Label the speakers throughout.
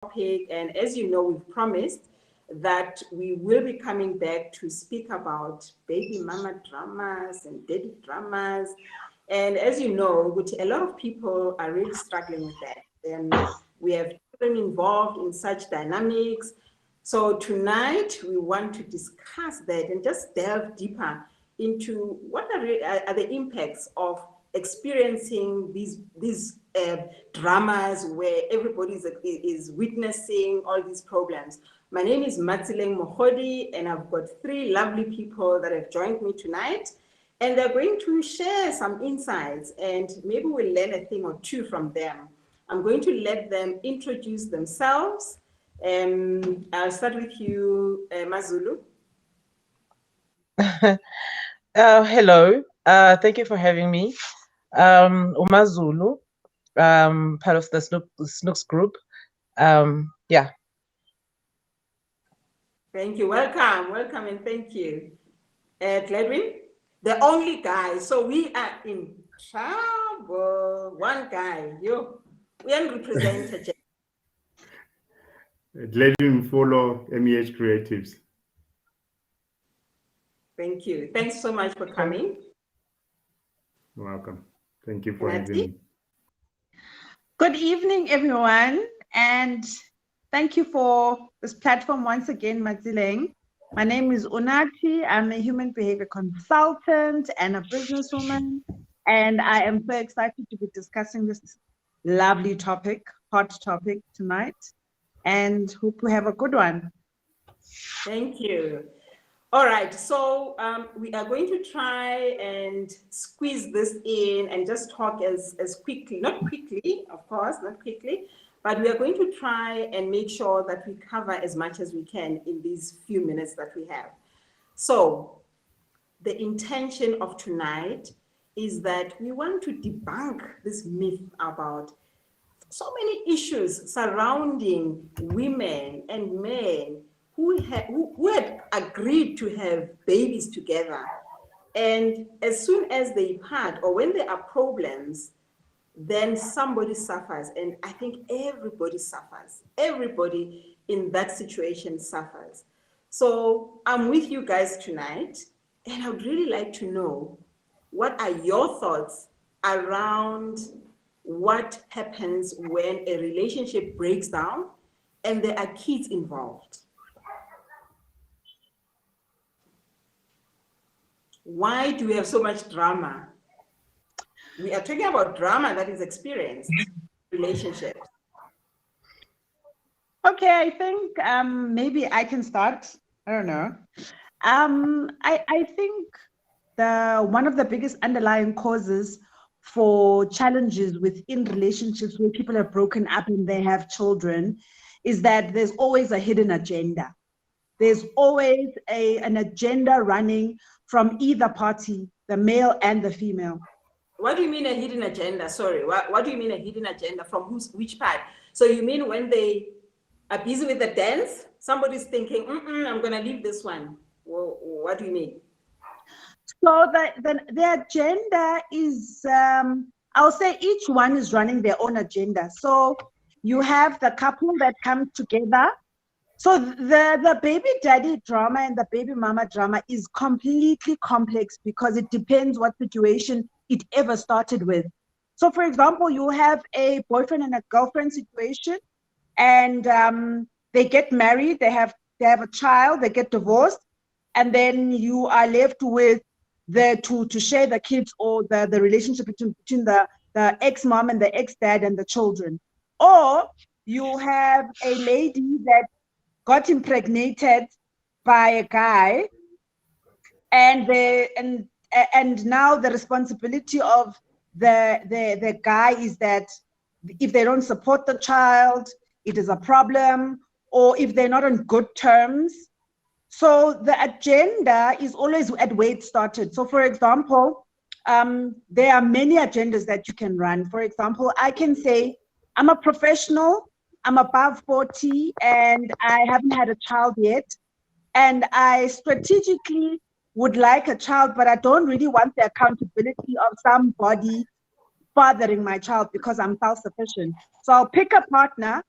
Speaker 1: topic. And as you know, we've promised that we will be coming back to speak about baby mama dramas and daddy dramas. And as you know, which a lot of people are really struggling with that. And we have children involved in such dynamics. So tonight we want to discuss that and just delve deeper into what are the impacts of experiencing these dramas where everybody is witnessing all these problems. My name is Matsileng Mohodi, and I've got three lovely people that have joined me tonight, and they're going to share some insights, and maybe we'll learn a thing or two from them. I'm going to let them introduce themselves. I'll start with you, Mazulu.
Speaker 2: Hello. Thank you for having me. Umazulu, part of the Snooks group. Yeah.
Speaker 1: Thank you. Welcome, and thank you. Gladwin, the only guy. So we are in trouble. One guy. We are represented.
Speaker 3: Gladwin follow MEH Creatives.
Speaker 1: Thank you. Thanks so much for coming.
Speaker 3: You're welcome. Thank you for having me.
Speaker 4: Good evening, everyone, and thank you for this platform once again, Matsileng. My name is Unathi. I'm a human behavior consultant and a businesswoman, and I am so excited to be discussing this lovely topic, hot topic tonight, and hope we have a good one.
Speaker 1: Thank you. All right, so we are going to try and squeeze this in and just talk as quickly, not quickly, of course, not quickly, but we are going to try and make sure that we cover as much as we can in these few minutes that we have. So the intention of tonight is that we want to debunk this myth about so many issues surrounding women and men who had agreed to have babies together. And as soon as they part or when there are problems, then somebody suffers. And I think everybody suffers. Everybody in that situation suffers. So I'm with you guys tonight, and I would really like to know, what are your thoughts around what happens when a relationship breaks down and there are kids involved? Why do we have so much drama? We are talking about drama that is experienced in relationships.
Speaker 4: Okay, I think maybe I can start. I don't know. I think one of the biggest underlying causes for challenges within relationships where people have broken up and they have children is that there's always a hidden agenda. There's always an agenda running from either party, the male and the female.
Speaker 1: What do you mean a hidden agenda? Sorry, what do you mean a hidden agenda? From which part? So you mean when they are busy with the dance, somebody's thinking, I'm going to leave this one. Well, what do you mean?
Speaker 4: So the agenda is, I'll say each one is running their own agenda. So you have the couple that comes together. So the baby daddy drama and the baby mama drama is completely complex because it depends what situation it ever started with. So for example, you have a boyfriend and a girlfriend situation, and they get married, they have a child, they get divorced, and then you are left with to share the kids or the relationship between the ex-mom and the ex-dad and the children. Or you have a lady that got impregnated by a guy, and now the responsibility of the guy is that if they don't support the child, it is a problem, or if they're not on good terms. So the agenda is always at where it started. So for example, there are many agendas that you can run. For example, I can say, I'm a professional, I'm above 40 and I haven't had a child yet. And I strategically would like a child, but I don't really want the accountability of somebody fathering my child because I'm self-sufficient. So I'll pick a partner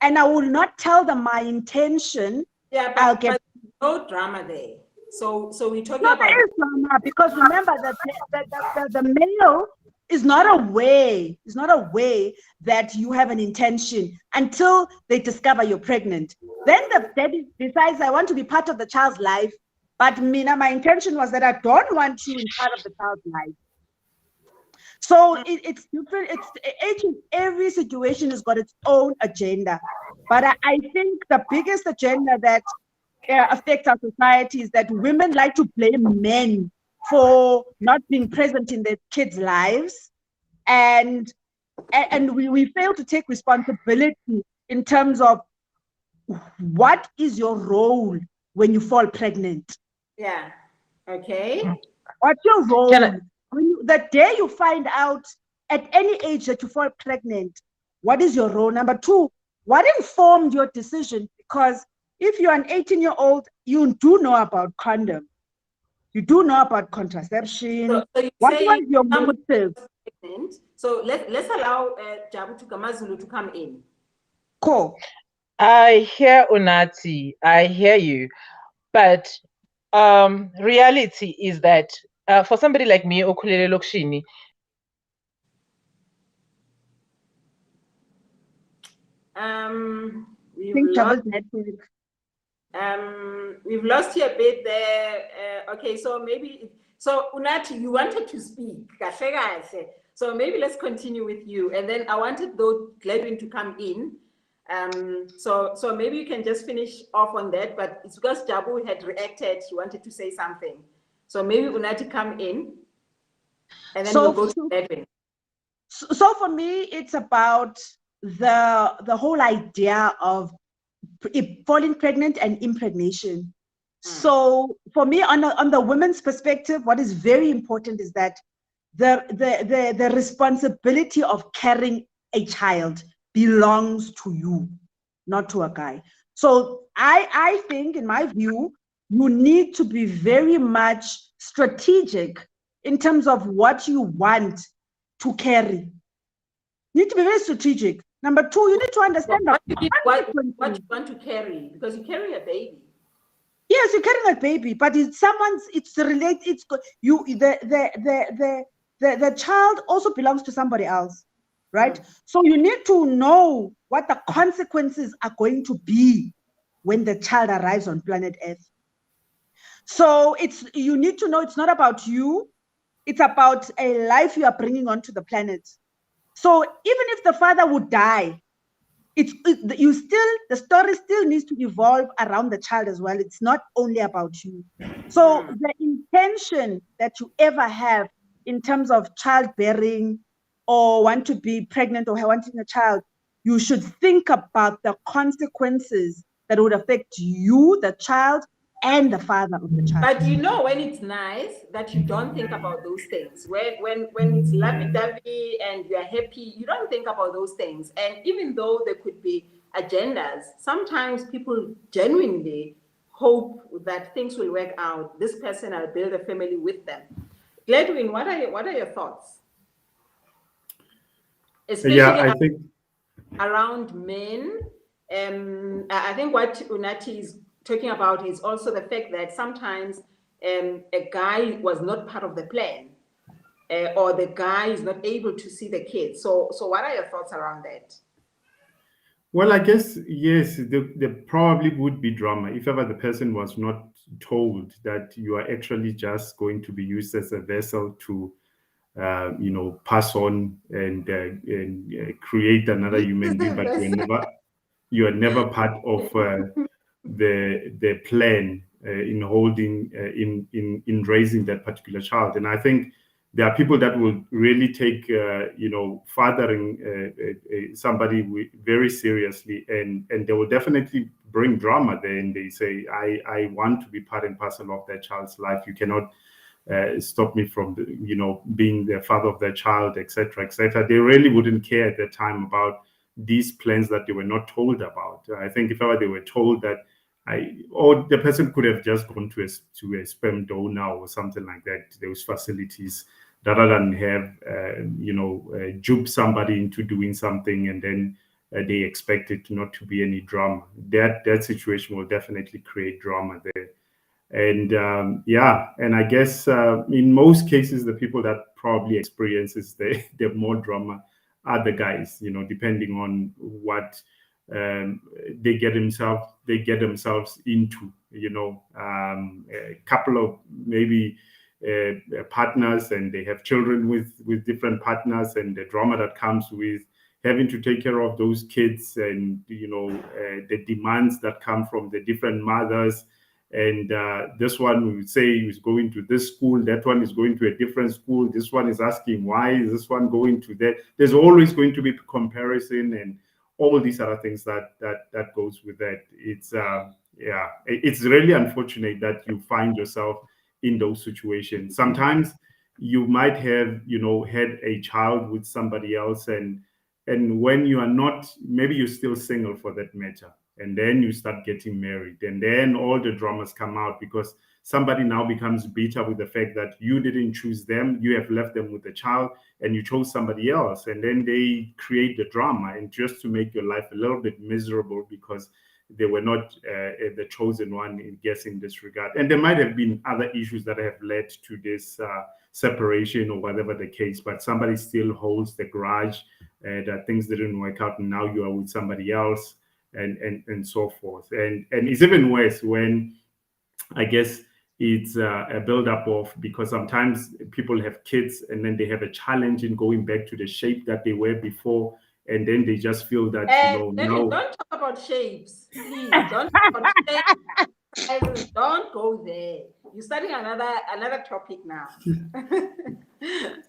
Speaker 4: and I will not tell them my intention,
Speaker 1: Yeah,
Speaker 4: I'll
Speaker 1: but,
Speaker 4: get.
Speaker 1: but no drama there. So we're talking
Speaker 4: No,
Speaker 1: about.
Speaker 4: there is drama because remember that the male is not aware that you have an intention until they discover you're pregnant. Then the daddy decides, I want to be part of the child's life, but Mina, my intention was that I don't want you in part of the child's life. So it's different. Every situation has got its own agenda. But I think the biggest agenda that affects our society is that women like to blame men for not being present in their kids' lives. And we fail to take responsibility in terms of what is your role when you fall pregnant?
Speaker 1: Yeah. Okay.
Speaker 4: What's your role?
Speaker 2: Can I-
Speaker 4: The day you find out at any age that you fall pregnant, what is your role? Number two, what informed your decision? Because if you're an 18-year-old, you do know about condom. You do know about contraception.
Speaker 1: So you
Speaker 4: What
Speaker 1: say
Speaker 4: was your
Speaker 1: somebody
Speaker 4: motive?
Speaker 1: was pregnant. So let's allow Jabu Mazulu to come in.
Speaker 4: Cool.
Speaker 2: I hear Unati, I hear you, but reality is that for somebody like me, Okulele Lokshini,
Speaker 1: We've lost you a bit there. Okay, so maybe Unati, you wanted to speak. So maybe let's continue with you, and then I wanted though Gladwin to come in. So maybe you can just finish off on that, but it's because Jabu had reacted, he wanted to say something. So maybe Unati come in, and then we'll go to Edwin.
Speaker 4: So for me, it's about the whole idea of falling pregnant and impregnation. So for me, on the women's perspective, what is very important is that the responsibility of carrying a child belongs to you, not to a guy. So I think, in my view, you need to be very much strategic in terms of what you want to carry. You need to be very strategic. Number two, you need to understand
Speaker 1: what you want to carry, because you carry a baby.
Speaker 4: Yes, you're carrying a baby, but it's related. The child also belongs to somebody else, right? So you need to know what the consequences are going to be when the child arrives on planet Earth. So you need to know it's not about you, it's about a life you are bringing onto the planet. So even if the father would die, the story still needs to evolve around the child as well. It's not only about you. So the intention that you ever have in terms of childbearing or want to be pregnant or wanting a child, you should think about the consequences that would affect you, the child, and the father of the child.
Speaker 1: But you know when it's nice that you don't think about those things. When it's lovey-dovey and you're happy, you don't think about those things. And even though there could be agendas, sometimes people genuinely hope that things will work out. This person, I'll build a family with them. Gladwin, what are your thoughts? Especially
Speaker 3: I think
Speaker 1: around men. I think what Unati is talking about is also the fact that sometimes a guy was not part of the plan, or the guy is not able to see the kids. So what are your thoughts around that?
Speaker 3: Well, I guess, yes, there probably would be drama if ever the person was not told that you are actually just going to be used as a vessel to, pass on and create another human being, but you are never part of the plan in holding in raising that particular child. And I think there are people that will really take fathering somebody very seriously, and they will definitely bring drama there, and they say, I want to be part and parcel of that child's life. You cannot stop me from being the father of their child, etc., etc. They really wouldn't care at the time about these plans that they were not told about. I think if ever they were told that, or the person could have just gone to a sperm donor or something like that, those facilities, rather than have dupe somebody into doing something and then they expect it not to be any drama. That situation will definitely create drama there. And and I guess in most cases, the people that probably experiences the more drama are the guys, depending on what they get themselves into, a couple of maybe partners, and they have children with different partners, and the drama that comes with having to take care of those kids, and the demands that come from the different mothers. And this one would say he's going to this school, that one is going to a different school, this one is asking why is this one going to that. There's always going to be comparison and all these other things that goes with that. It's really unfortunate that you find yourself in those situations. Sometimes you might have had a child with somebody else, and when you are not, maybe you're still single for that matter, and then you start getting married, and then all the dramas come out because somebody now becomes bitter with the fact that you didn't choose them, you have left them with a child, and you chose somebody else, and then they create the drama, and just to make your life a little bit miserable because they were not the chosen one, in guessing this regard. And there might have been other issues that have led to this separation or whatever the case, but somebody still holds the grudge that things didn't work out, and now you are with somebody else. And so forth. And it's even worse when, I guess, it's a buildup of, because sometimes people have kids and then they have a challenge in going back to the shape that they were before, and then they just feel that,
Speaker 1: don't talk about shapes, please. Don't talk about shapes. Don't go there. You're starting another topic now.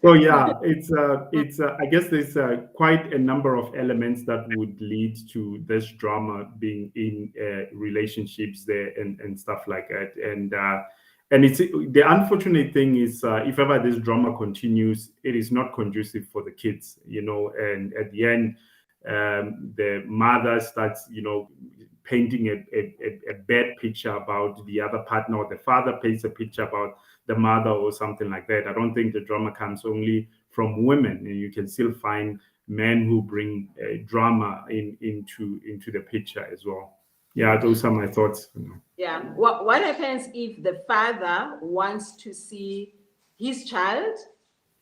Speaker 3: So yeah, it's I guess there's quite a number of elements that would lead to this drama being in relationships there and stuff like that. And it's the unfortunate thing is if ever this drama continues, it is not conducive for the kids, and at the end the mother starts painting a bad picture about the other partner, or the father paints a picture about the mother or something like that. I don't think the drama comes only from women, and you can still find men who bring drama into the picture as well. Yeah, those are my thoughts.
Speaker 1: Yeah, what happens if the father wants to see his child,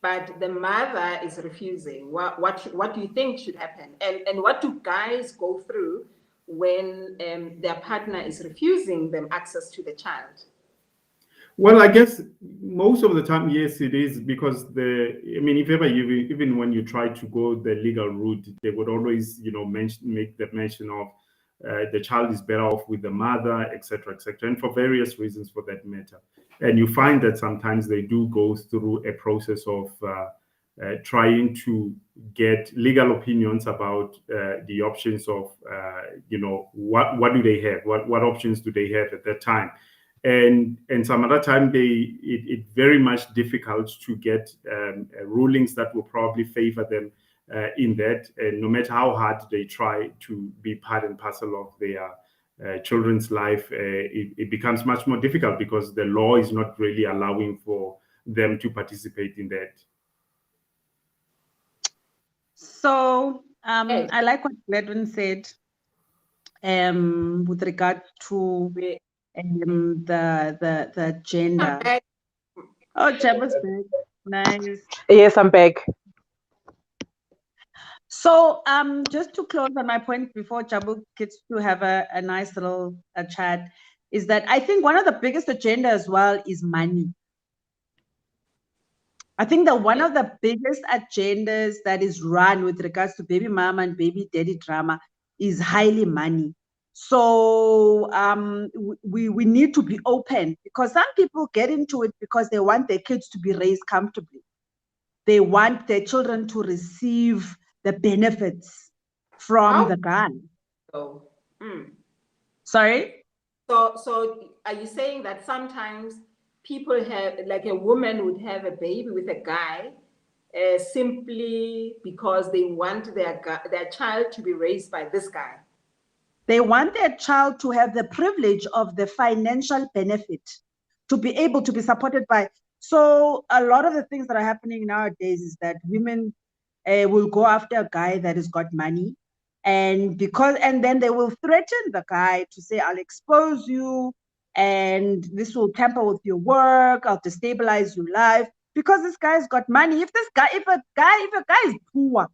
Speaker 1: but the mother is refusing? What do you think should happen? And what do guys go through when their partner is refusing them access to the child?
Speaker 3: Well, I guess most of the time, yes, it is, because if ever even when you try to go the legal route, they would always, make the mention of the child is better off with the mother, etc., and for various reasons for that matter. And you find that sometimes they do go through a process of trying to get legal opinions about the options of, what do they have, what options do they have at that time. And some other time it's very much difficult to get rulings that will probably favor them in that. And no matter how hard they try to be part and parcel of their children's life, it becomes much more difficult because the law is not really allowing for them to participate in that.
Speaker 4: So I like what Gladwin said with regard to the gender. Oh, Jabu's back. Nice.
Speaker 2: Yes, I'm back.
Speaker 4: So just to close on my point before Jabu gets to have a nice little chat, is that I think one of the biggest agenda as well is money. I think that one of the biggest agendas that is run with regards to baby mama and baby daddy drama is highly money. So we need to be open, because some people get into it because they want their kids to be raised comfortably. They want their children to receive the benefits from the guy. Sorry?
Speaker 1: So are you saying that sometimes people have, like a woman would have a baby with a guy simply because they want their child to be raised by this guy?
Speaker 4: They want their child to have the privilege of the financial benefit, to be able to be supported by. So a lot of the things that are happening nowadays is that women will go after a guy that has got money, and then they will threaten the guy to say, I'll expose you, and this will tamper with your work, I'll destabilize your life, because this guy's got money. If a guy is poor,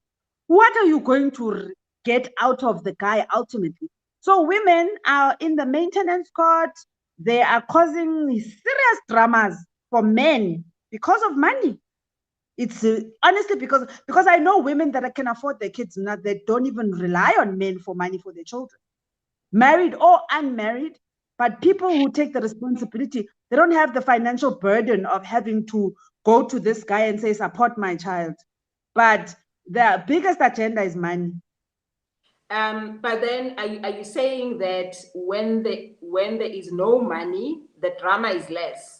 Speaker 4: what are you going to get out of the guy ultimately? So women are in the maintenance court. They are causing serious dramas for men because of money. It's honestly because I know women that can afford their kids, not they don't even rely on men for money for their children, married or unmarried. But people who take the responsibility, they don't have the financial burden of having to go to this guy and say, support my child. But the biggest agenda is money.
Speaker 1: But then are you saying that when there is no money, the drama is less?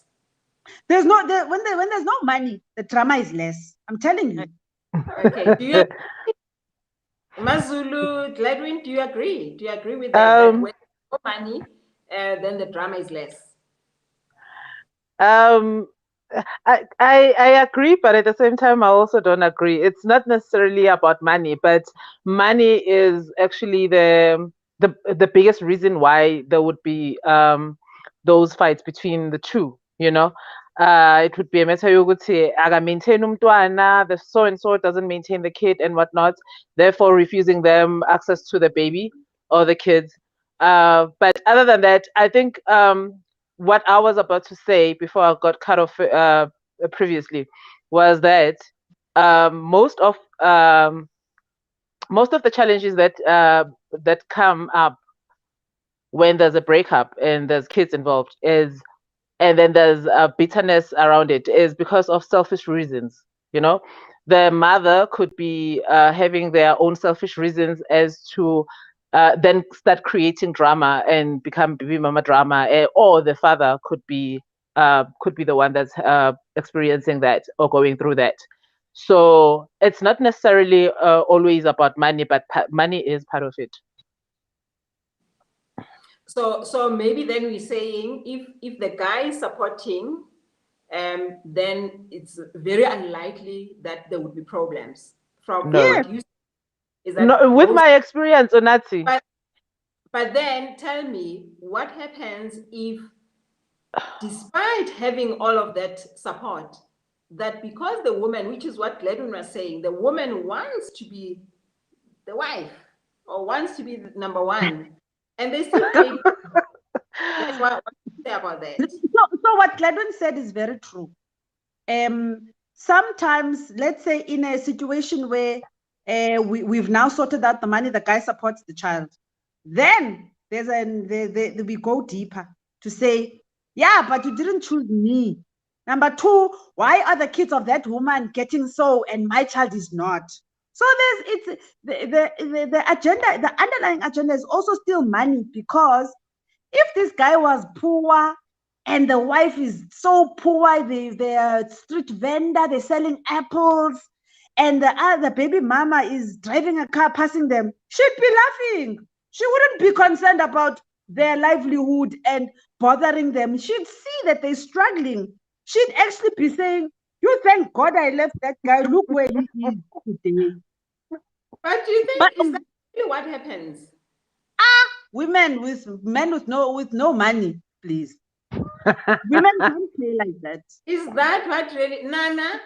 Speaker 4: When there's no money, the drama is less. I'm telling you.
Speaker 1: Okay. Do you Mazulu, Gladwin, do you agree? Do you agree with that? That when there's no money, then the drama is less?
Speaker 2: I agree, but at the same time, I also don't agree. It's not necessarily about money, but money is actually the biggest reason why there would be those fights between the two. You know, it would be a matter of I maintain umntwana, the so and so doesn't maintain the kid and whatnot, therefore refusing them access to the baby or the kids. But other than that, I think what I was about to say before I got cut off previously was that most of the challenges that come up when there's a breakup and there's kids involved and then there's a bitterness around it is because of selfish reasons. You know, the mother could be having their own selfish reasons as to then start creating drama and become baby mama drama, or the father could be the one that's experiencing that or going through that. So it's not necessarily always about money, but money is part of it.
Speaker 1: So maybe then we're saying if the guy is supporting, then it's very unlikely that there would be problems. From what you say, is that
Speaker 2: no, with my experience, Onati.
Speaker 1: But then tell me, what happens if, despite having all of that support, that because the woman, which is what Gladwin was saying, the woman wants to be the wife or wants to be the number one, and they still take. What do you say about that?
Speaker 4: So what Gladwin said is very true. Sometimes, let's say in a situation where we've now sorted out the money, the guy supports the child. Then we go deeper to say, yeah, but you didn't choose me. Number two, why are the kids of that woman getting so and my child is not? So the agenda, the underlying agenda is also still money, because if this guy was poor and the wife is so poor, they're a street vendor, they're selling apples, and the baby mama is driving a car passing them, she'd be laughing. She wouldn't be concerned about their livelihood and bothering them. She'd see that they're struggling. She'd actually be saying, you thank God I left that guy. Look where he is today.
Speaker 1: But do you think is that really what happens?
Speaker 4: Men with no money, please. Women don't play like that.
Speaker 1: Is that what really, Nana?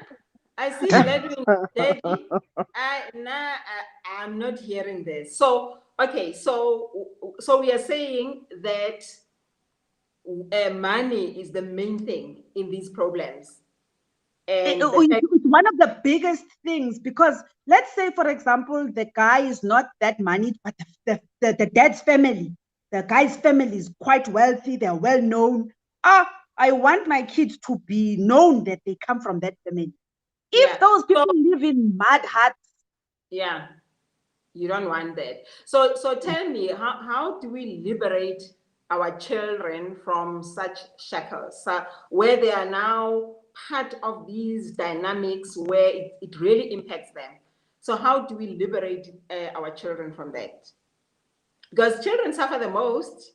Speaker 1: I see Gladwin Daddy. I'm not hearing this. So okay, so we are saying that money is the main thing in these problems. And
Speaker 4: it's one of the biggest things, because let's say, for example, the guy is not that moneyed, but the dad's family, the guy's family is quite wealthy, they're well known. I want my kids to be known that they come from that family. If those people live in mud huts,
Speaker 1: you don't want that. So tell me, how do we liberate our children from such shackles, where they are now part of these dynamics where it really impacts them? So how do we liberate our children from that? Because children suffer the most.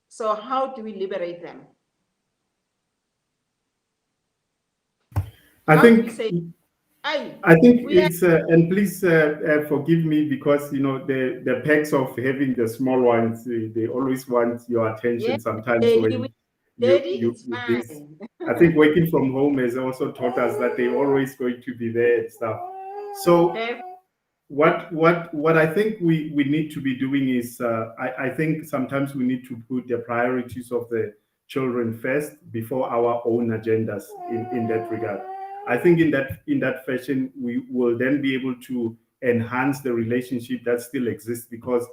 Speaker 1: So how do we liberate them?
Speaker 3: I think I think
Speaker 1: we are-
Speaker 3: it's, and please forgive me because, you know, the perks of having the small ones, they always want your attention
Speaker 1: Yes,
Speaker 3: sometimes
Speaker 1: Daddy,
Speaker 3: when
Speaker 1: Daddy,
Speaker 3: you
Speaker 1: it's
Speaker 3: this.
Speaker 1: fine.
Speaker 3: I think working from home has also taught us that they're always going to be there and stuff. So
Speaker 1: Okay.
Speaker 3: what I think we need to be doing is I think sometimes we need to put the priorities of the children first before our own agendas in that regard. I think in that fashion we will then be able to enhance the relationship that still exists because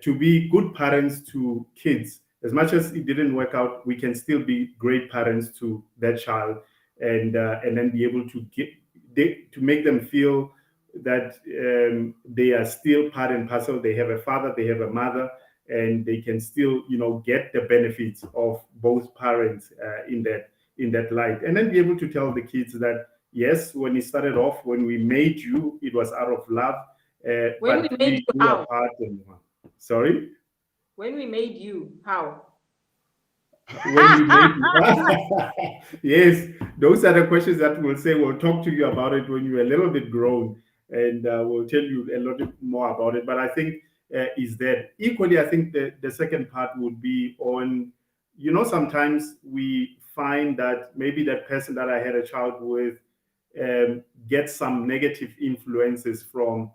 Speaker 3: to be good parents to kids, as much as it didn't work out, we can still be great parents to that child and then be able to to make them feel that they are still part and parcel. They have a father, they have a mother, and they can still, you know, get the benefits of both parents in that light. And then be able to tell the kids that yes, when it started off, when we made you, it was out of love.
Speaker 1: When we
Speaker 3: But
Speaker 1: made you,
Speaker 3: grew
Speaker 1: how?
Speaker 3: apart. And sorry.
Speaker 1: When we made you, how?
Speaker 3: When we made yes, those are the questions that we'll say we'll talk to you about it when you're a little bit grown, and we'll tell you a lot more about it. But I think is that equally, I think the second part would be on, you know, sometimes we find that maybe that person that I had a child with gets some negative influences from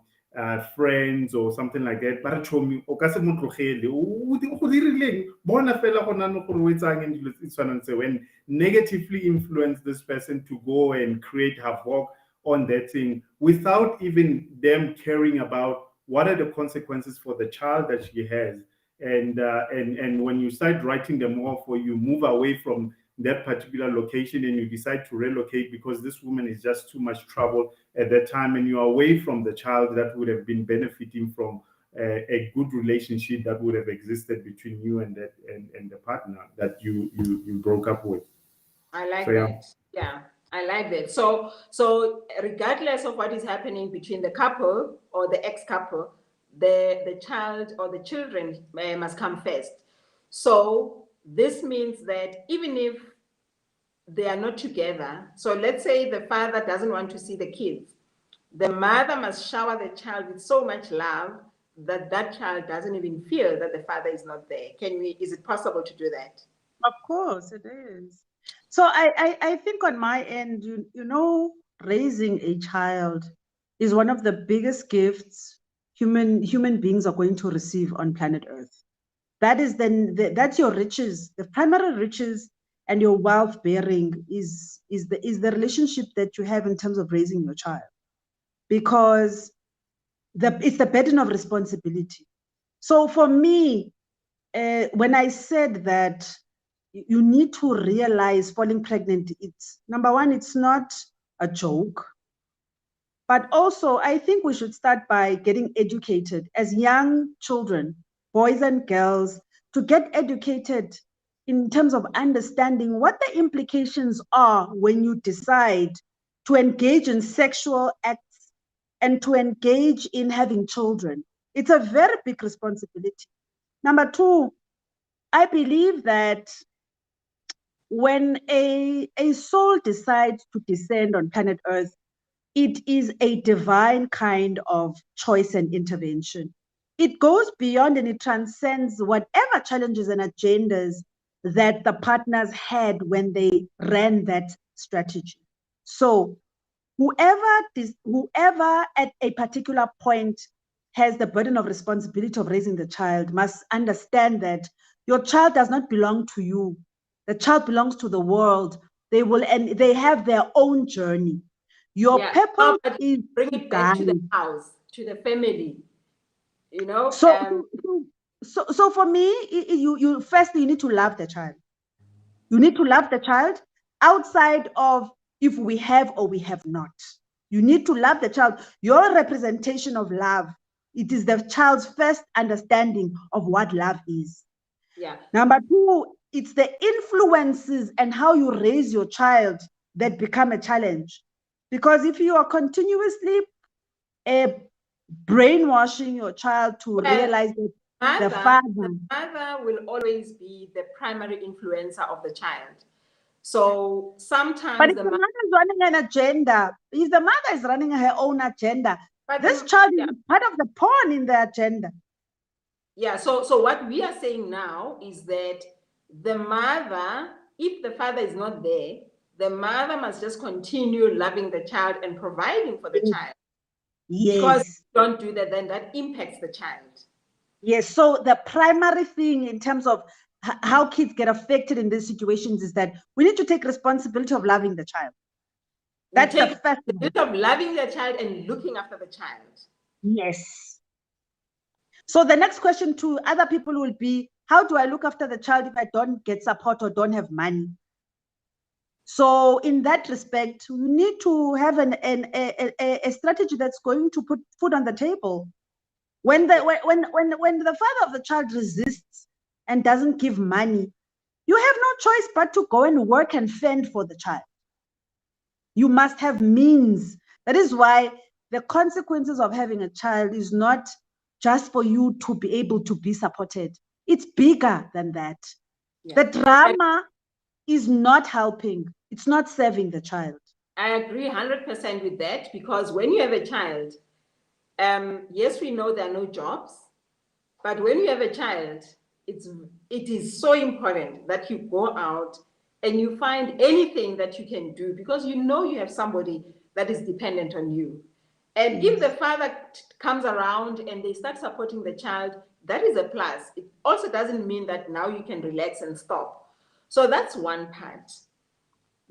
Speaker 3: friends or something like that. But me, o ka se mo tlogele, o go dirileng, bona fela go nna gore o etsang and dilo tse tshwanang tse, when negatively influence this person to go and create havoc on that thing without even them caring about what are the consequences for the child that she has. And when you start writing them off or you move away from that particular location and you decide to relocate because this woman is just too much trouble at that time, and you're away from the child that would have been benefiting from a good relationship that would have existed between you and that and the partner that you broke up with.
Speaker 1: I like
Speaker 3: So, yeah.
Speaker 1: that. Yeah, I like that. So regardless of what is happening between the couple or the ex-couple, the child or the children must come first. So this means that even if they are not together, so let's say the father doesn't want to see the kids, the mother must shower the child with so much love that that child doesn't even feel that the father is not there. Is it possible to do that?
Speaker 4: Of course, it is. So I think on my end, you know, raising a child is one of the biggest gifts human beings are going to receive on planet Earth. That is that's your riches. The primary riches and your wealth bearing is the relationship that you have in terms of raising your child, because it's the burden of responsibility. So for me, when I said that you need to realize falling pregnant, it's number one, it's not a joke. But also, I think we should start by getting educated as young children, boys and girls, to get educated in terms of understanding what the implications are when you decide to engage in sexual acts and to engage in having children. It's a very big responsibility. Number two, I believe that when a soul decides to descend on planet Earth, it is a divine kind of choice and intervention. It goes beyond and it transcends whatever challenges and agendas that the partners had when they ran that strategy. So whoever at a particular point has the burden of responsibility of raising the child must understand that your child does not belong to you. The child belongs to the world. They have their own journey. Your purpose is
Speaker 1: bring it back to the house, to the family. You know.
Speaker 4: So for me, you firstly you need to love the child. You need to love the child outside of if we have or we have not. You need to love the child. Your representation of love, it is the child's first understanding of what love is.
Speaker 1: Yeah.
Speaker 4: Number two, it's the influences and how you raise your child that become a challenge. Because if you are continuously brainwashing your child to realize that the father
Speaker 1: will always be the primary influencer of the child. So sometimes
Speaker 4: But if the mother is running an agenda, if the mother is running her own agenda, this child is part of the pawn in the agenda.
Speaker 1: Yeah, so what we are saying now is that the mother, if the father is not there, the mother must just continue loving the child and providing for the child.
Speaker 4: Yes.
Speaker 1: Because if you don't do that, then that impacts the child.
Speaker 4: Yes, so the primary thing in terms of how kids get affected in these situations is that we need to take responsibility of loving the child. That's the first
Speaker 1: responsibility of loving the child and looking after the child.
Speaker 4: Yes. So the next question to other people will be, how do I look after the child if I don't get support or don't have money? So in that respect, we need to have a strategy that's going to put food on the table. When the father of the child resists and doesn't give money, you have no choice but to go and work and fend for the child. You must have means. That is why the consequences of having a child is not just for you to be able to be supported. It's bigger than that. Yeah. The drama is not helping. It's not serving the child.
Speaker 1: I agree 100% with that, because when you have a child, yes, we know there are no jobs, but when you have a child, it is so important that you go out and you find anything that you can do, because you know you have somebody that is dependent on you. And if the father comes around and they start supporting the child, that is a plus. It also doesn't mean that now you can relax and stop. So that's one part.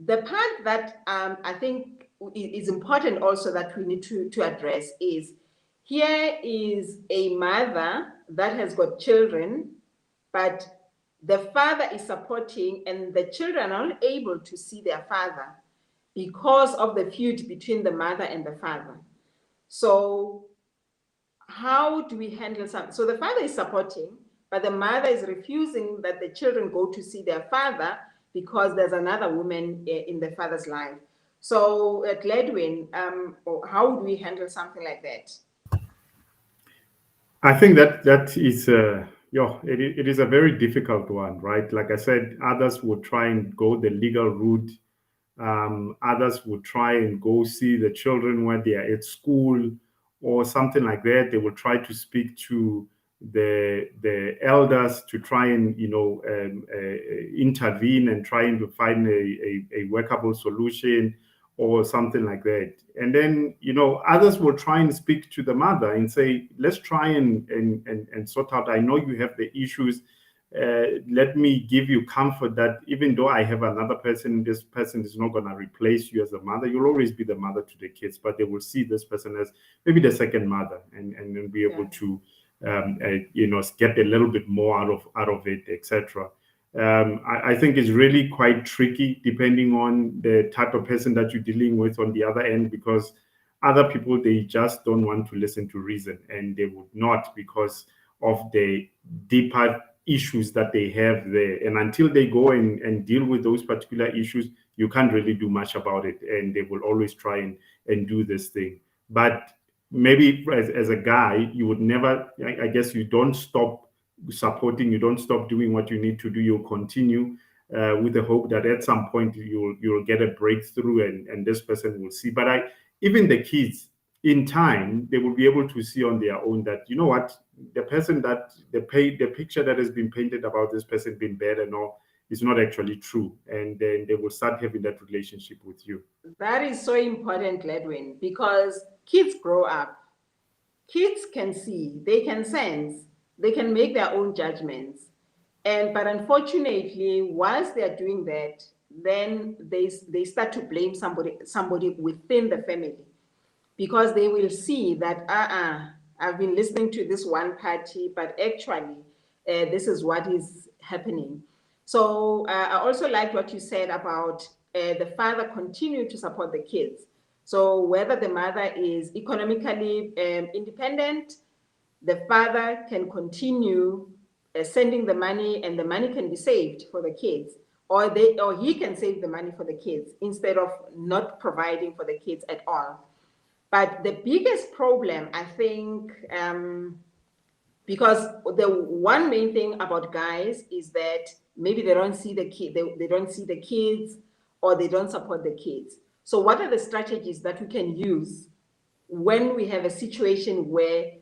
Speaker 1: The part that I think is important also that we need to address is, here is a mother that has got children, but the father is supporting and the children are not able to see their father because of the feud between the mother and the father. So how do we handle something? So the father is supporting, but the mother is refusing that the children go to see their father because there's another woman in the father's life. So at Gladwin, how would we handle something like that?
Speaker 3: I think that is it is a very difficult one, right? Like I said, others would try and go the legal route. Others would try and go see the children when they are at school or something like that. They will try to speak to the elders to try and intervene and trying to find a workable solution or something like that. And then others will try and speak to the mother and say, let's try and sort out. I know you have the issues. Let me give you comfort that even though I have another person, this person is not going to replace you as a mother. You'll always be the mother to the kids, but they will see this person as maybe the second mother, and be able to get a little bit more out of it, etc. I think it's really quite tricky depending on the type of person that you're dealing with on the other end, because other people, they just don't want to listen to reason, and they would not because of the deeper issues that they have there. And until they go and deal with those particular issues, you can't really do much about it, and they will always try and do this thing. But maybe as a guy, you would never, I guess you don't stop supporting, you don't stop doing what you need to do. You'll continue with the hope that at some point you'll get a breakthrough and this person will see. But even the kids, in time, they will be able to see on their own that, you know what, the person that the picture that has been painted about this person being bad and all is not actually true. And then they will start having that relationship with you.
Speaker 1: That is so important, Gladwin, because kids grow up. Kids can see, they can sense, they can make their own judgments. But unfortunately, whilst they are doing that, then they start to blame somebody within the family, because they will see that, I've been listening to this one party, but actually, this is what is happening. So I also liked what you said about the father continue to support the kids. So whether the mother is economically independent, the father can continue sending the money, and the money can be saved for the kids, or he can save the money for the kids instead of not providing for the kids at all. But the biggest problem, I think, because the one main thing about guys is that maybe they don't see the kid, they don't see the kids, or they don't support the kids. So what are the strategies that we can use when we have a situation where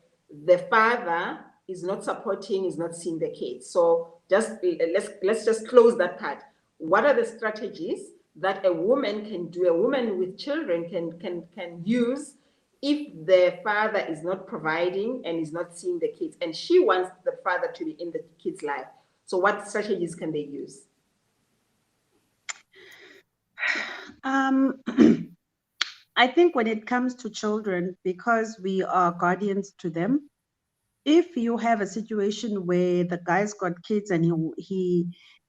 Speaker 1: the father is not supporting, is not seeing the kids? So just let's just close that part. What are the strategies that a woman can do, a woman with children can use if the father is not providing and is not seeing the kids, and she wants the father to be in the kid's life? So what strategies can they use?
Speaker 4: I think when it comes to children, because we are guardians to them, if you have a situation where the guy's got kids and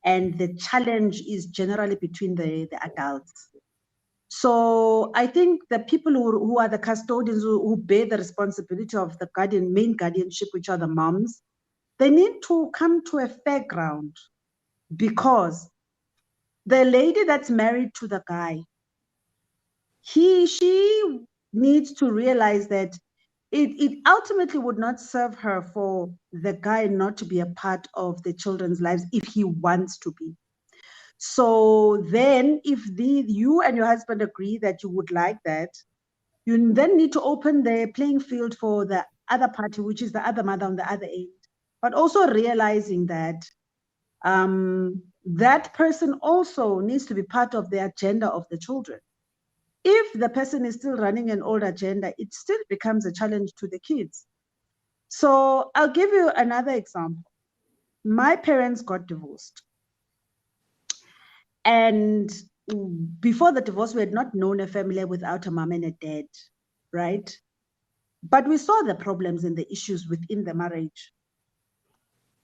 Speaker 4: and the challenge is generally between the adults. So I think the people who are the custodians, who bear the responsibility of the main guardianship, which are the moms, they need to come to a fair ground, because the lady that's married to the guy, she needs to realize that it ultimately would not serve her for the guy not to be a part of the children's lives if he wants to be. So then if you and your husband agree that you would like that, you then need to open the playing field for the other party, which is the other mother on the other end, but also realizing that that person also needs to be part of the agenda of the children. If the person is still running an old agenda, it still becomes a challenge to the kids. So I'll give you another example. My parents got divorced. And before the divorce, we had not known a family without a mom and a dad, right? But we saw the problems and the issues within the marriage.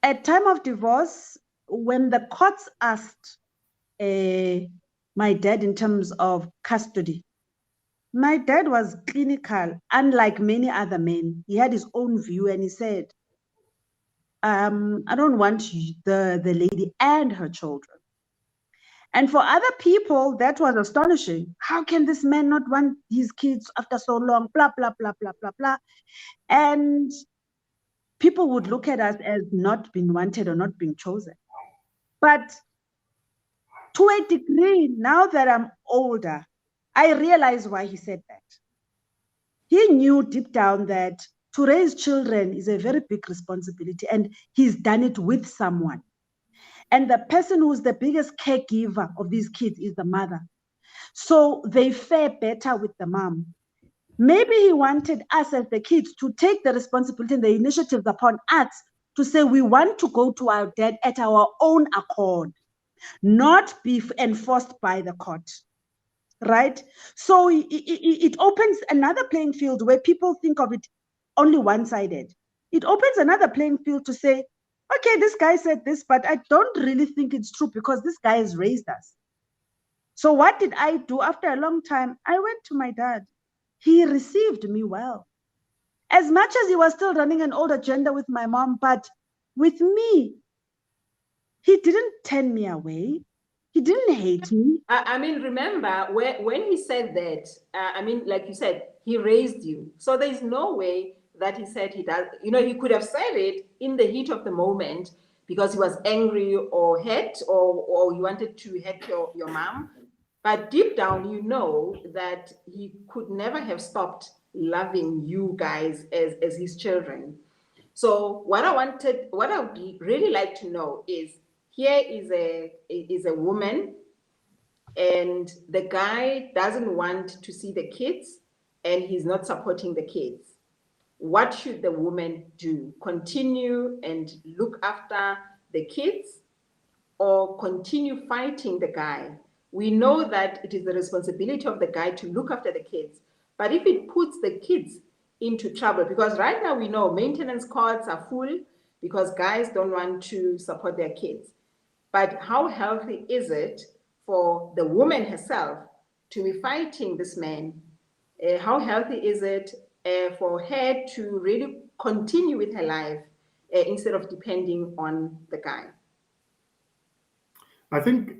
Speaker 4: At time of divorce, when the courts asked my dad in terms of custody, my dad was clinical, unlike many other men. He had his own view, and he said, I don't want the lady and her children. And for other people, that was astonishing. How can this man not want his kids after so long? Blah, blah, blah, blah, blah, blah. And people would look at us as not being wanted or not being chosen. But to a degree, now that I'm older, I realize why he said that. He knew deep down that to raise children is a very big responsibility, and he's done it with someone. And the person who's the biggest caregiver of these kids is the mother. So they fare better with the mom. Maybe he wanted us as the kids to take the responsibility and the initiatives upon us to say we want to go to our dad at our own accord, not be enforced by the court. Right? So it opens another playing field where people think of it only one-sided. It opens another playing field to say, okay, this guy said this, but I don't really think it's true because this guy has raised us. So what did I do? After a long time, I went to my dad. He received me well. As much as he was still running an old agenda with my mom, but with me, he didn't turn me away. He didn't hate me.
Speaker 1: I mean, remember when he said that, I mean, like you said, he raised you. So there's no way that he said he does. You know, he could have said it in the heat of the moment because he was angry or hurt or he wanted to hurt your mom. But deep down, you know that he could never have stopped loving you guys as his children. So what I would really like to know is, here is a woman, and the guy doesn't want to see the kids, and he's not supporting the kids. What should the woman do? Continue and look after the kids, or continue fighting the guy? We know that it is the responsibility of the guy to look after the kids, but if it puts the kids into trouble, because right now we know maintenance costs are full because guys don't want to support their kids. But how healthy is it for the woman herself to be fighting this man? How healthy is it for her to really continue with her life instead of depending on the guy?
Speaker 3: I think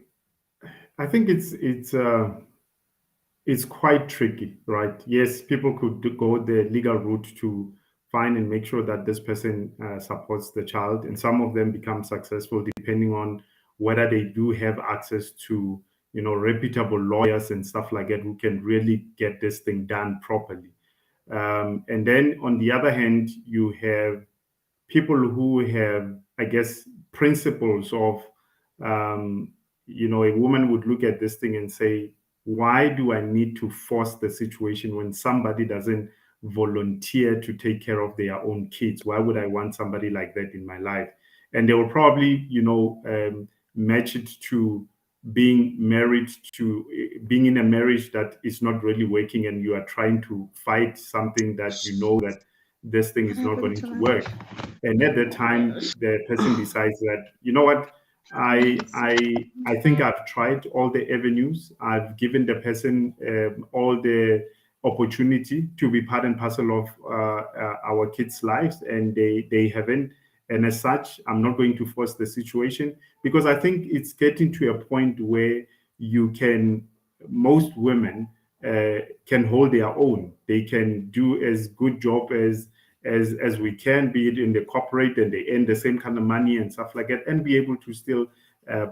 Speaker 3: it's quite tricky, right? Yes, people could go the legal route to find and make sure that this person supports the child. And some of them become successful depending on whether they do have access to, reputable lawyers and stuff like that who can really get this thing done properly. And then on the other hand, you have people who have, I guess, principles of, a woman would look at this thing and say, why do I need to force the situation when somebody doesn't volunteer to take care of their own kids? Why would I want somebody like that in my life? And they will probably, match it to being married to being in a marriage that is not really working, and you are trying to fight something that you know that this thing is not going to work. And at that time, the person decides that, you know what, I think I've tried all the avenues. I've given the person all the opportunity to be part and parcel of our kids' lives, and they haven't. And as such, I'm not going to force the situation, because I think it's getting to a point where most women can hold their own. They can do as good job as we can, be it in the corporate, and they earn the same kind of money and stuff like that, and be able to still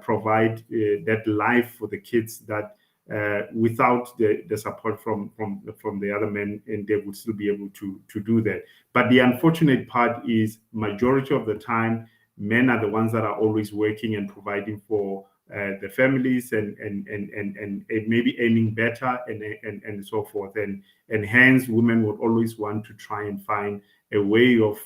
Speaker 3: provide that life for the kids that without the support from the other men, and they would still be able to do that. But the unfortunate part is, majority of the time, men are the ones that are always working and providing for the families, and maybe earning better, and so forth, and hence women would always want to try and find a way of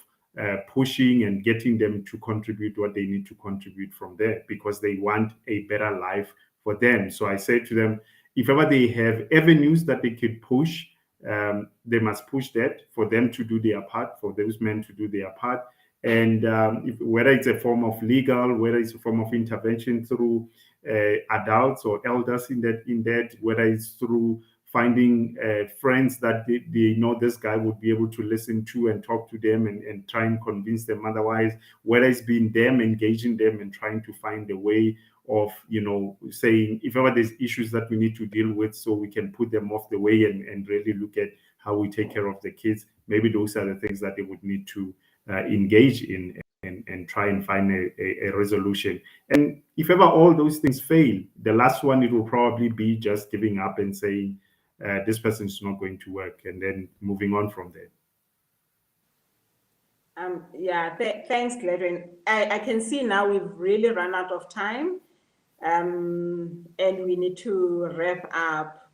Speaker 3: pushing and getting them to contribute what they need to contribute from there, because they want a better life for them. So I say to them, if ever they have avenues that they could push, they must push that, for them to do their part, for those men to do their part. And whether it's a form of legal, whether it's a form of intervention through adults or elders in that, whether it's through finding friends that they know this guy would be able to listen to and talk to them and try and convince them otherwise, whether it's been them engaging them and trying to find a way of, saying, if ever there's issues that we need to deal with, so we can put them off the way and really look at how we take care of the kids. Maybe those are the things that they would need to engage in and try and find a resolution. And if ever all those things fail, the last one, it will probably be just giving up and saying, this person is not going to work, and then moving on from there.
Speaker 1: Thanks, Gladwin. I can see now we've really run out of time, and we need to wrap up.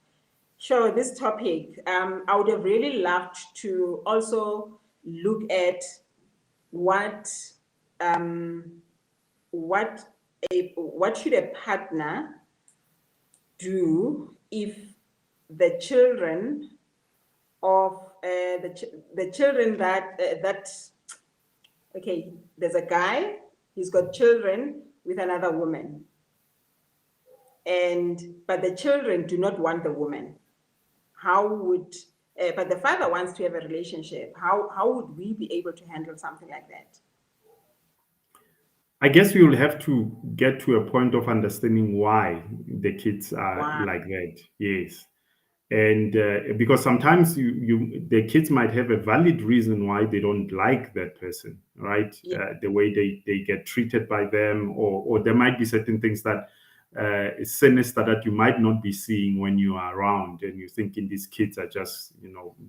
Speaker 1: Sure, this topic, I would have really loved to also look at what should a partner do if the children of the children that okay, there's a guy, he's got children with another woman, but the children do not want the woman. But the father wants to have a relationship. How would we be able to handle something like that?
Speaker 3: I guess we will have to get to a point of understanding why the kids are like that. Yes. And because sometimes the kids might have a valid reason why they don't like that person, right? Yeah. The way they get treated by them, or there might be certain things that is sinister that you might not be seeing when you are around, and you're thinking these kids are just,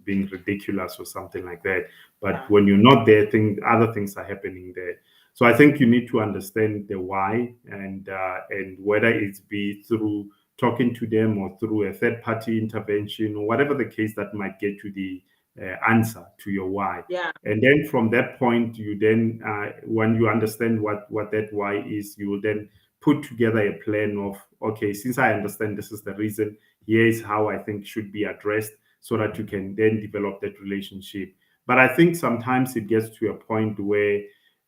Speaker 3: being ridiculous or something like that. But when you're not there, other things are happening there. So I think you need to understand the why, and whether it's be through talking to them or through a third-party intervention, or whatever the case, that might get you the answer to your why.
Speaker 1: Yeah.
Speaker 3: And then from that point, you then, when you understand what that why is, you will then put together a plan of, okay, since I understand this is the reason, here is how I think should be addressed, so that you can then develop that relationship. But I think sometimes it gets to a point where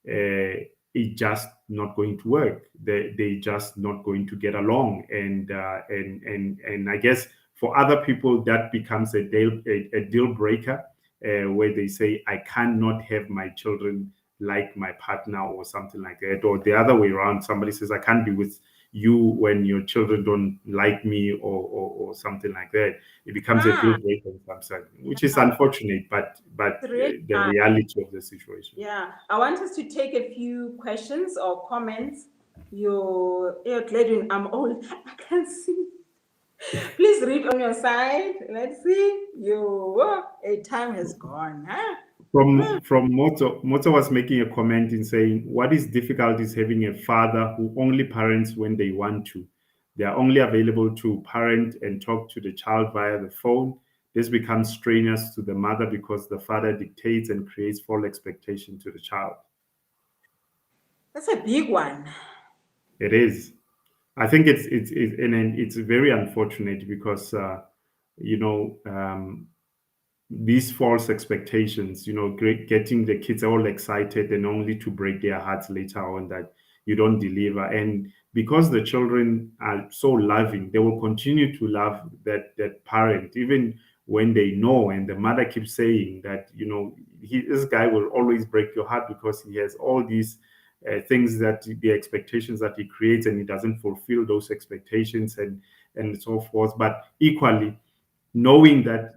Speaker 3: it's just not going to work. They just not going to get along, and I guess for other people that becomes a deal breaker, where they say, I cannot have my children like my partner or something like that, or the other way around. Somebody says, I can't be with you when your children don't like me or something like that. It becomes a deal breaker sometimes, which is unfortunate, but
Speaker 1: Really
Speaker 3: the reality of the situation.
Speaker 1: Yeah, I want us to take a few questions or comments. You're Gladwin, I'm old. I can't see. Please read on your side. Let's see. A time has gone, huh?
Speaker 3: From Moto was making a comment in saying, what is difficult is having a father who only parents when they want to. They are only available to parent and talk to the child via the phone. This becomes strenuous to the mother because the father dictates and creates false expectation to the child.
Speaker 1: That's a big one.
Speaker 3: It is. I think it's very unfortunate because these false expectations, getting the kids all excited and only to break their hearts later on that you don't deliver. And because the children are so loving, they will continue to love that parent, even when they know. And the mother keeps saying that, this guy will always break your heart because he has all these things, that the expectations that he creates, and he doesn't fulfill those expectations and so forth. But equally, knowing that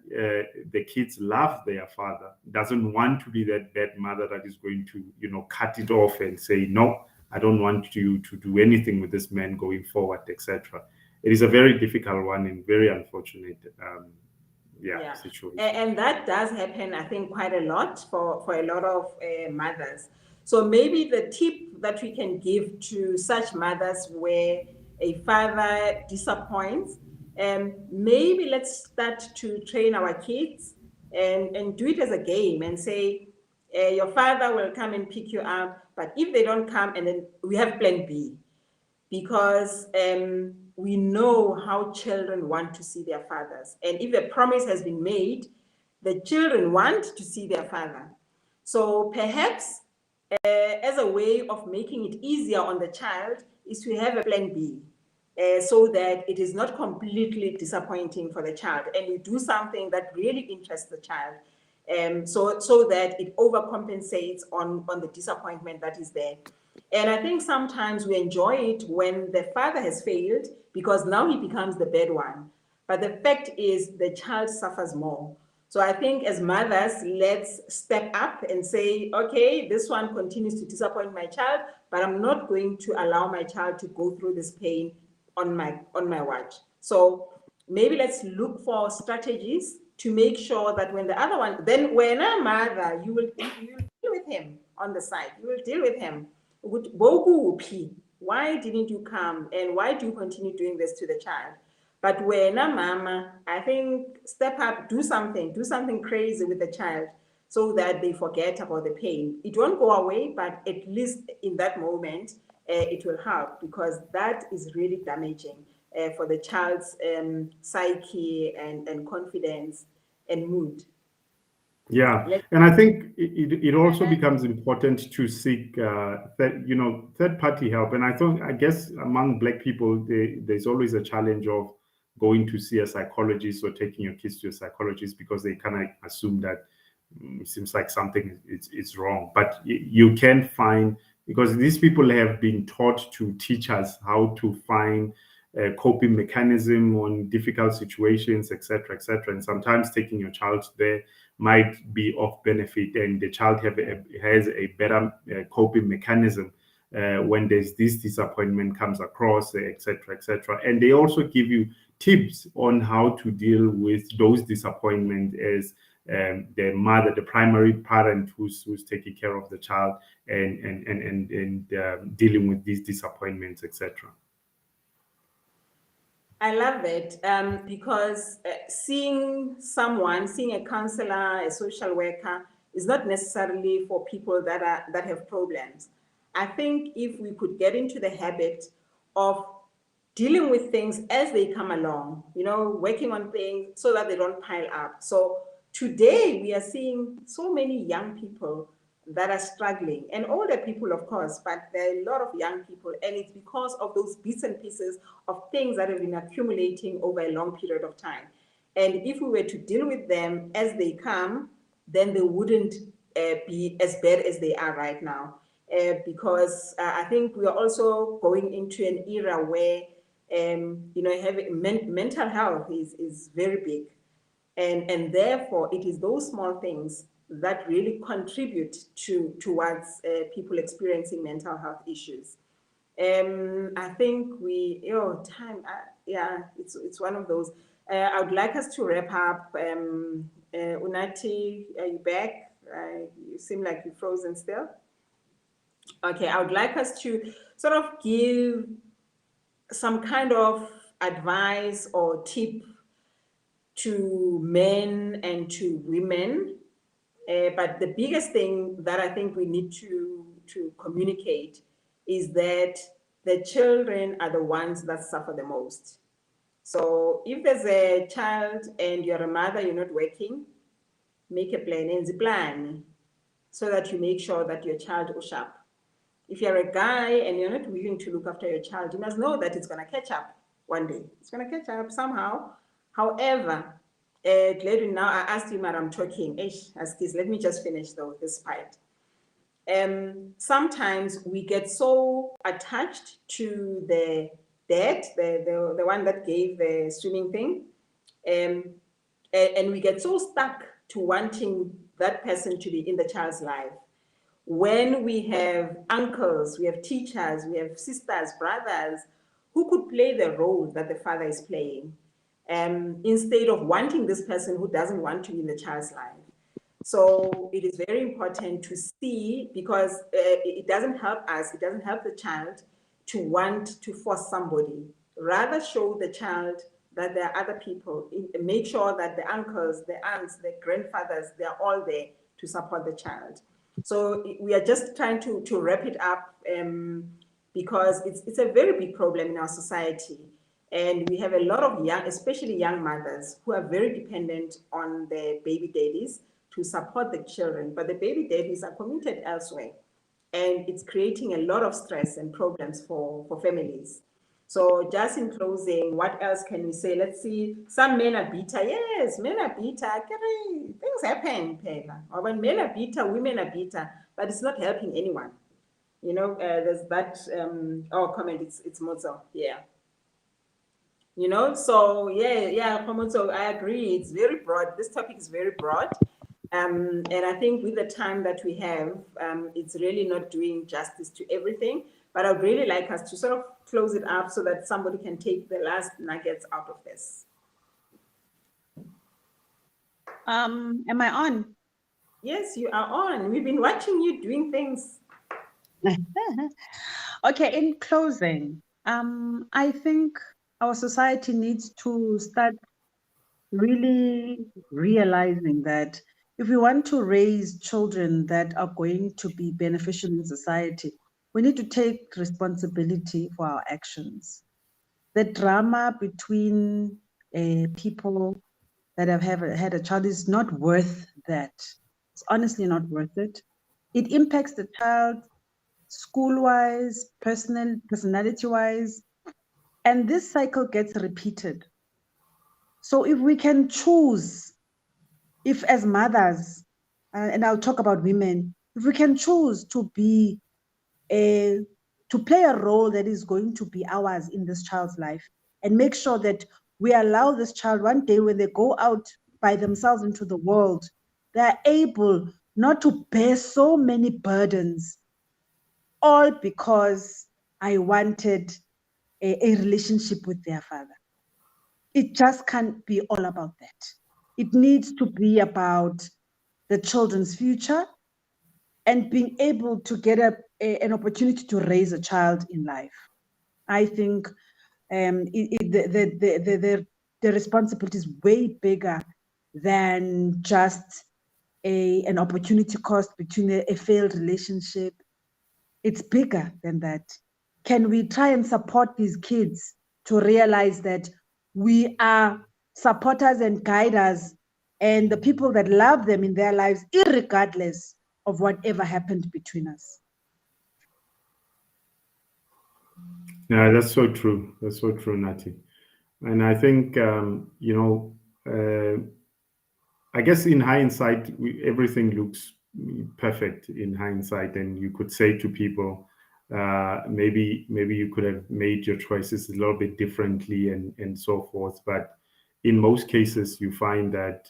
Speaker 3: the kids love their father, doesn't want to be that bad mother that is going to, cut it off and say, no, I don't want you to do anything with this man going forward, etc. It is a very difficult one and very unfortunate situation.
Speaker 1: And that does happen, I think, quite a lot for a lot of mothers. So maybe the tip that we can give to such mothers where a father disappoints, maybe let's start to train our kids and do it as a game and say, your father will come and pick you up, but if they don't come, and then we have plan B, because we know how children want to see their fathers. And if a promise has been made, the children want to see their father. So perhaps as a way of making it easier on the child is to have a plan B. So that it is not completely disappointing for the child, and you do something that really interests the child, so that it overcompensates on the disappointment that is there. And I think sometimes we enjoy it when the father has failed because now he becomes the bad one. But the fact is the child suffers more. So I think as mothers, let's step up and say, okay, this one continues to disappoint my child, but I'm not going to allow my child to go through this pain on my watch. So maybe let's look for strategies to make sure that when the other one, then when a mother, you will deal with him on the side. You will deal with him. Why didn't you come? And why do you continue doing this to the child? But when a mama, I think step up, do something crazy with the child so that they forget about the pain. It won't go away, but at least in that moment, it will help, because that is really damaging for the child's psyche and confidence and mood.
Speaker 3: Yeah, and I think it also becomes important to seek third-party help. And I guess among Black people, there's always a challenge of going to see a psychologist or taking your kids to a psychologist because they kind of assume that it seems like something is wrong. But you can find, because these people have been taught to teach us how to find a coping mechanism on difficult situations, etc., etc. And sometimes taking your child there might be of benefit, and the child has a better coping mechanism when there's this disappointment comes across, etc., etc. And they also give you tips on how to deal with those disappointments as the mother, the primary parent who's taking care of the child and dealing with these disappointments, etc.
Speaker 1: I love that because seeing a counselor, a social worker, is not necessarily for people that have problems. I think if we could get into the habit of dealing with things as they come along, working on things so that they don't pile up. So today we are seeing so many young people that are struggling, and older people, of course, but there are a lot of young people, and it's because of those bits and pieces of things that have been accumulating over a long period of time. And if we were to deal with them as they come, then they wouldn't be as bad as they are right now. because I think we are also going into an era where, having mental health is very big. And therefore, it is those small things that really contribute towards people experiencing mental health issues. I think it's one of those. I would like us to wrap up. Unathi, are you back? You seem like you're frozen still. Okay, I would like us to sort of give some kind of advice or tip to men and to women. But the biggest thing that I think we need to communicate is that the children are the ones that suffer the most. So if there's a child and you're a mother, you're not working, make a plan, so that you make sure that your child is sharp. If you're a guy and you're not willing to look after your child, you must know that it's going to catch up one day. It's going to catch up somehow. However, Gladwin, now I asked you, Madam talking. Let me just finish though this part. Sometimes we get so attached to the dad, the one that gave the swimming thing, and we get so stuck to wanting that person to be in the child's life. When we have uncles, we have teachers, we have sisters, brothers, who could play the role that the father is playing, instead of wanting this person who doesn't want to be in the child's life. So it is very important to see, because it doesn't help us, it doesn't help the child to want to force somebody. Rather show the child that there are other people. Make sure that the uncles, the aunts, the grandfathers, they're all there to support the child. So we are just trying to wrap it up, because it's a very big problem in our society. And we have a lot of young, especially young mothers, who are very dependent on their baby daddies to support the children. But the baby daddies are committed elsewhere. And it's creating a lot of stress and problems for families. So just in closing, what else can we say? Let's see. Some men are bitter. Yes, men are bitter. Things happen, Pela. Or when men are bitter, women are bitter. But it's not helping anyone. There's that comment. It's Mozo. Yeah. So Mozo, I agree. It's very broad. This topic is very broad. And I think with the time that we have, it's really not doing justice to everything. But I'd really like us to sort of close it up so that somebody can take the last nuggets out of this.
Speaker 4: Am I on?
Speaker 1: Yes, you are on. We've been watching you doing things.
Speaker 4: Okay, in closing, I think our society needs to start really realizing that if we want to raise children that are going to be beneficial in society, we need to take responsibility for our actions. The drama between people that have had a child is not worth that. It's honestly not worth it. It impacts the child school-wise, personality-wise, and this cycle gets repeated. So if we can choose, if as mothers, and I'll talk about women, if we can choose to be to play a role that is going to be ours in this child's life, and make sure that we allow this child one day when they go out by themselves into the world, they're able not to bear so many burdens, all because I wanted a relationship with their father. It just can't be all about that. It needs to be about the children's future and being able to get an opportunity to raise a child in life. I think the responsibility is way bigger than just an opportunity cost between a failed relationship. It's bigger than that. Can we try and support these kids to realize that we are supporters and guiders and the people that love them in their lives, irregardless of whatever happened between us?
Speaker 3: Yeah, that's so true. That's so true, Nati. And I think, I guess in hindsight, everything looks perfect in hindsight, and you could say to people, maybe you could have made your choices a little bit differently and so forth. But in most cases, you find that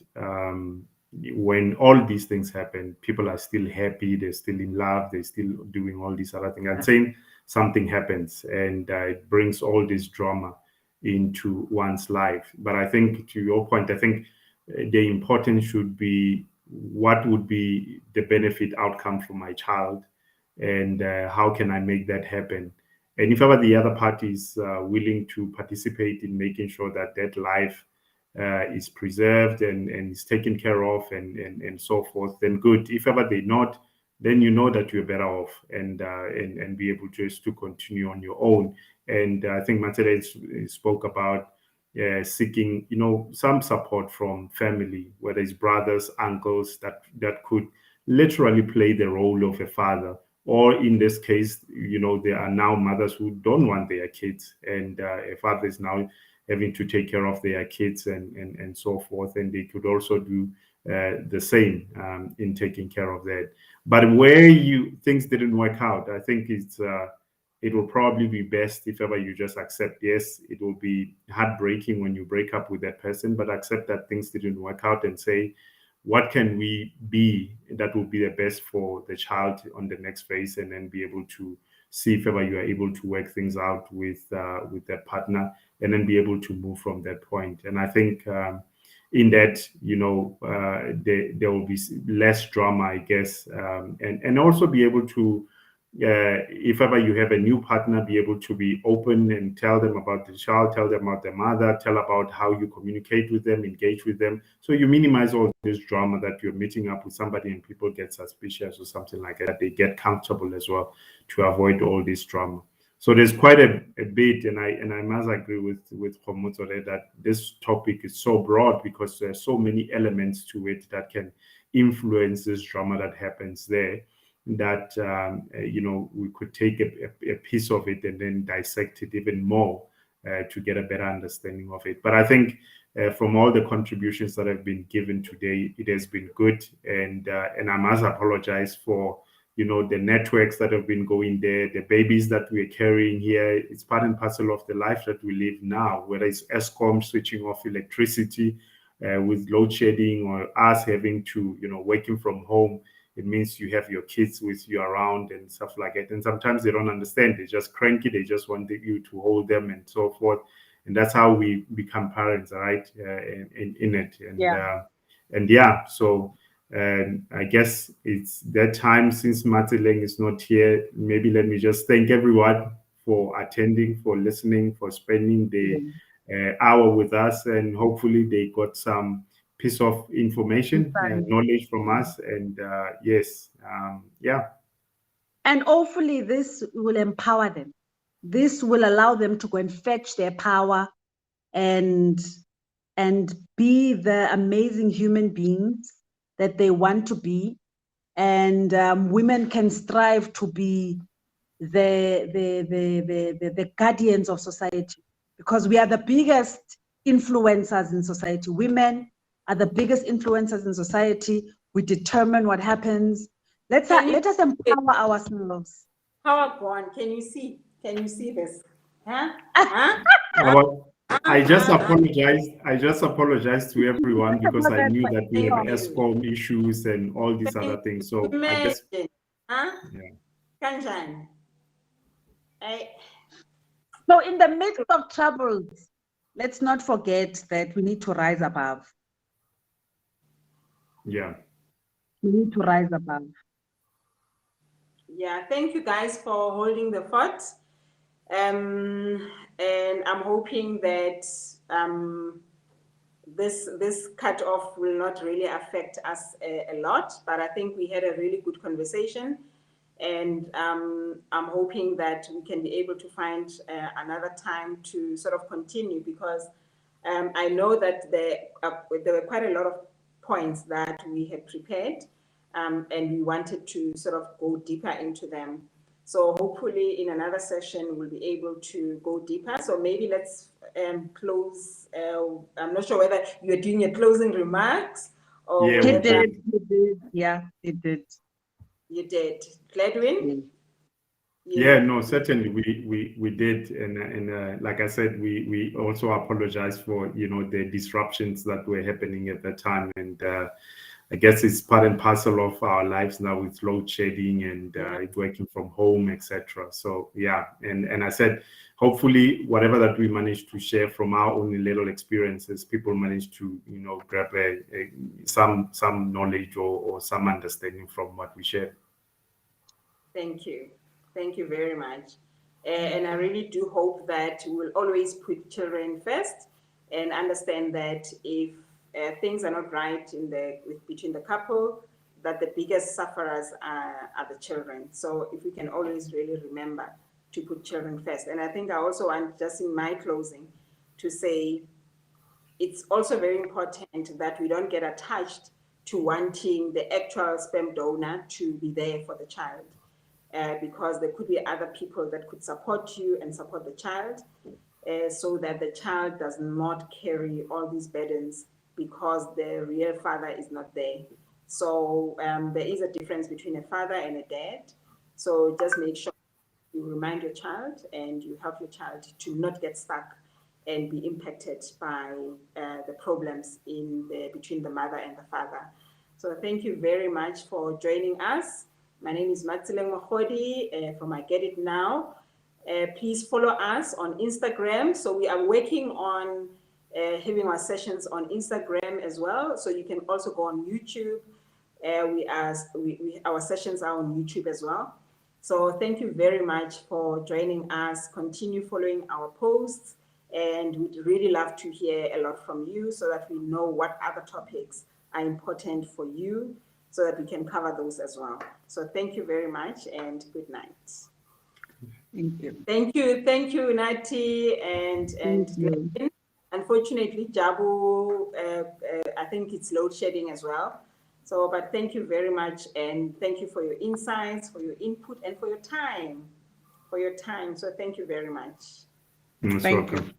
Speaker 3: when all these things happen, people are still happy, they're still in love, they're still doing all these other things. And saying something happens and it brings all this drama into one's life. But I think, to your point, I think the importance should be what would be the benefit outcome for my child, and how can I make that happen? And if ever the other party is willing to participate in making sure that that life is preserved and is taken care of and so forth, then good. If ever they're not, then you know that you're better off and be able just to continue on your own. And I think Matsele spoke about seeking, some support from family, whether it's brothers, uncles, that could literally play the role of a father. Or in this case, there are now mothers who don't want their kids, and a father is now having to take care of their kids and so forth. And they could also do the same in taking care of that. But where things didn't work out, I think it will probably be best if ever you just accept, yes, it will be heartbreaking when you break up with that person, but accept that things didn't work out and say, what can we be that will be the best for the child on the next phase, and then be able to see if ever you are able to work things out with that partner, and then be able to move from that point. And I think in that, there will be less drama, I guess, and also be able to, if ever you have a new partner, be able to be open and tell them about the child, tell them about the mother, tell about how you communicate with them, engage with them. So you minimize all this drama that you're meeting up with somebody and people get suspicious or something like that. They get comfortable as well to avoid all this drama. So there's quite a bit, and I must agree with Khomotso that this topic is so broad because there's so many elements to it that can influence this drama that happens there, that we could take a piece of it and then dissect it even more to get a better understanding of it. But I think from all the contributions that have been given today, it has been good, and I must apologize for the networks that have been going there, the babies that we're carrying here. It's part and parcel of the life that we live now, whether it's Eskom switching off electricity with load shedding, or us having to working from home. It means you have your kids with you around and stuff like that. And sometimes they don't understand. They're just cranky. They just want you to hold them and so forth. And that's how we become parents, right? In it. And so I guess it's that time. Since Matsele is not here, maybe let me just thank everyone for attending, for listening, for spending the hour with us. And hopefully they got some piece of information, knowledge from us, and
Speaker 4: and hopefully this will empower them. This will allow them to go and fetch their power and be the amazing human beings that they want to be. And women can strive to be the guardians of society, because we are the biggest influencers in society. Women are the biggest influencers in society. We determine what happens. Let us empower ourselves.
Speaker 1: Power gone. Can you see this? Huh?
Speaker 3: I just apologize to everyone because I knew that we have Eskom issues and all these other things. So I guess,
Speaker 1: Kanjani.
Speaker 4: So in the midst of troubles, let's not forget that we need to rise above.
Speaker 3: Yeah.
Speaker 4: We need to rise above.
Speaker 1: Yeah, thank you guys for holding the fort. And I'm hoping that this cutoff will not really affect us a lot, but I think we had a really good conversation, and I'm hoping that we can be able to find another time to sort of continue, because I know that there were quite a lot of points that we had prepared, and we wanted to sort of go deeper into them. So hopefully in another session, we'll be able to go deeper. So maybe let's close. I'm not sure whether you're doing your closing remarks Or
Speaker 3: Yeah,
Speaker 4: He
Speaker 3: we
Speaker 1: whether
Speaker 4: did. He did. Yeah, he did.
Speaker 1: you did. Gladwin?
Speaker 3: Yeah, no, certainly we did, and like I said, we also apologize for the disruptions that were happening at that time, and I guess it's part and parcel of our lives now with load shedding and working from home, etc. So yeah, and I said, hopefully, whatever that we managed to share from our own little experiences, people manage to grab some knowledge or some understanding from what we share.
Speaker 1: Thank you. Thank you very much. And I really do hope that we will always put children first and understand that if things are not right between the couple, that the biggest sufferers are the children. So if we can always really remember to put children first. And I think I also want, just in my closing, to say it's also very important that we don't get attached to wanting the actual sperm donor to be there for the child. Because there could be other people that could support you and support the child, so that the child does not carry all these burdens because the real father is not there. So there is a difference between a father and a dad. So just make sure you remind your child and you help your child to not get stuck and be impacted by the problems between the mother and the father. So thank you very much for joining us. My name is Matsileng Mahodi from I Get It Now. Please follow us on Instagram. So we are working on having our sessions on Instagram as well. So you can also go on YouTube. Our sessions are on YouTube as well. So thank you very much for joining us. Continue following our posts, and we'd really love to hear a lot from you so that we know what other topics are important for you, so that we can cover those as well. So thank you very much and good night.
Speaker 4: Thank you.
Speaker 1: Thank you, Nati and Glenn. Unfortunately, Jabu, I think it's load shedding as well. So, but thank you very much, and thank you for your insights, for your input, and for your time. So thank you very much.
Speaker 3: Most welcome.